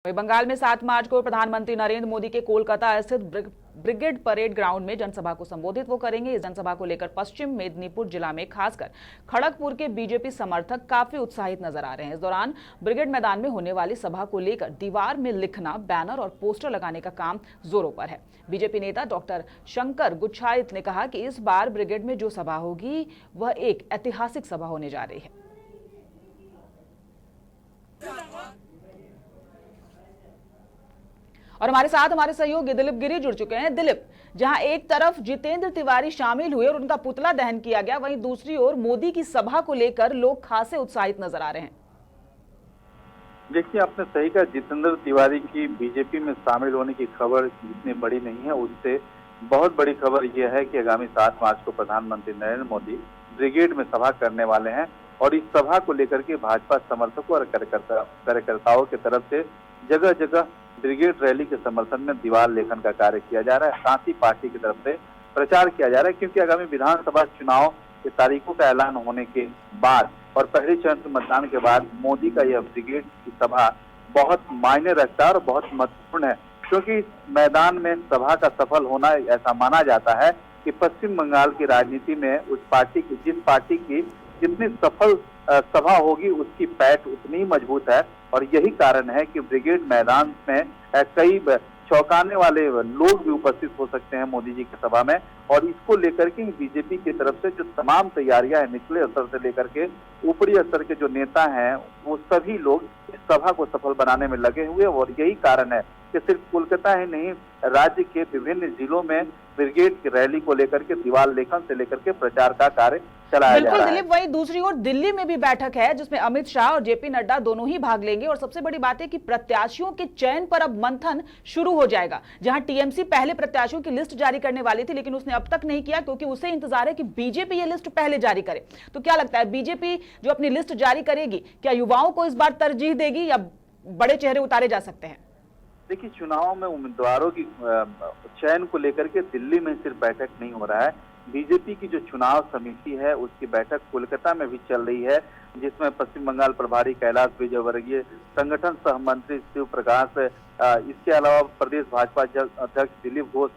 वहीं बंगाल में 7 मार्च को प्रधानमंत्री नरेंद्र मोदी के कोलकाता स्थित ब्रिगेड परेड ग्राउंड में जनसभा को संबोधित वो करेंगे। इस जनसभा को लेकर पश्चिम मेदिनीपुर जिला में खासकर खड़गपुर के बीजेपी समर्थक काफी उत्साहित नजर आ रहे हैं। इस दौरान ब्रिगेड मैदान में होने वाली सभा को लेकर दीवार में लिखना, बैनर और पोस्टर लगाने का काम जोरों पर है। बीजेपी नेता डॉक्टर शंकर गुच्छाइत ने कहा कि इस बार ब्रिगेड में जो सभा होगी वह एक ऐतिहासिक सभा होने जा रही है। और हमारे साथ हमारे सहयोगी दिलीप गिरी जुड़ चुके हैं। दिलीप, जहां एक तरफ जितेंद्र तिवारी शामिल हुए और उनका पुतला दहन किया गया, वहीं दूसरी ओर मोदी की सभा को लेकर लोग खासे उत्साहित नजर आ रहे हैं। देखिए, आपने सही कहा, जितेंद्र तिवारी की बीजेपी में शामिल होने की खबर इतनी बड़ी नहीं है। उससे बहुत बड़ी खबर यह है कि आगामी 7 मार्च को प्रधानमंत्री नरेंद्र मोदी ब्रिगेड में सभा करने वाले हैं और इस सभा को लेकर के भाजपा समर्थकों और कार्यकर्ताओं की तरफ से जगह जगह ब्रिगेड रैली के समर्थन में दीवार लेखन का कार्य किया जा रहा है। साथ ही पार्टी की तरफ से प्रचार किया जा रहा है, क्योंकि आगामी विधानसभा चुनाव की तारीखों का ऐलान होने के बाद और पहले चरण के मतदान के बाद मोदी का यह ब्रिगेड की सभा बहुत मायने रखता है और बहुत महत्वपूर्ण है, क्योंकि इस मैदान में सभा का सफल होना ऐसा माना जाता है कि पश्चिम बंगाल की राजनीति में जिस पार्टी की जितनी सफल सभा होगी उसकी पैठ उतनी मजबूत है। और यही कारण है कि ब्रिगेड मैदान में कई चौंकाने वाले लोग भी उपस्थित हो सकते हैं मोदी जी की सभा में। और इसको लेकर के बीजेपी की तरफ से जो तमाम तैयारियां हैं, निचले स्तर से लेकर के ऊपरी स्तर के जो नेता हैं, वो सभी लोग इस सभा को सफल बनाने में लगे हुए। और यही कारण है कि सिर्फ कोलकाता ही नहीं, राज्य के विभिन्न जिलों में ब्रिगेड की रैली को लेकर के दीवार लेखन से लेकर के प्रचार का कार्य चलाया जा रहा है। बिल्कुल दिलीप, वहीं दूसरी ओर दिल्ली में भी बैठक है जिसमें अमित शाह और जेपी नड्डा दोनों ही भाग लेंगे। और सबसे बड़ी बात है कि प्रत्याशियों के चयन पर अब मंथन शुरू हो जाएगा। जहां टीएमसी पहले प्रत्याशियों की लिस्ट जारी करने वाली थी, लेकिन उसने अब तक नहीं किया, क्योंकि उसे इंतजार है कि बीजेपी ये लिस्ट पहले जारी करे। तो क्या लगता है, बीजेपी जो अपनी लिस्ट जारी करेगी, क्या युवाओं को इस बार तरजीह देगी या बड़े चेहरे उतारे जा सकते हैं? देखिए, चुनाव में उम्मीदवारों की चयन को लेकर के दिल्ली में सिर्फ बैठक नहीं हो रहा है। बीजेपी की जो चुनाव समिति है उसकी बैठक कोलकाता में भी चल रही है, जिसमें पश्चिम बंगाल प्रभारी कैलाश विजयवर्गीय, संगठन सह मंत्री शिव प्रकाश, इसके अलावा प्रदेश भाजपा अध्यक्ष दिलीप घोष,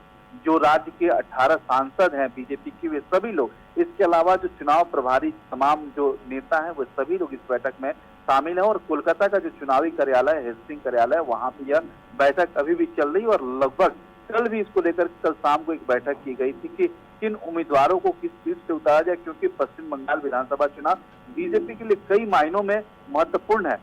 जो राज्य के 18 सांसद हैं बीजेपी की, वे सभी लोग, इसके अलावा जो चुनाव प्रभारी तमाम जो नेता हैं वो सभी लोग इस बैठक में शामिल हैं। और कोलकाता का जो चुनावी कार्यालय है, हेस्टिंग कार्यालय, वहां पे यह बैठक अभी भी चल रही है। और लगभग कल भी इसको लेकर कल शाम को एक बैठक की गई थी कि किन उम्मीदवारों को किस सीट से उतारा जाए, क्योंकि पश्चिम बंगाल विधानसभा चुनाव बीजेपी के लिए कई मायनों में महत्वपूर्ण है।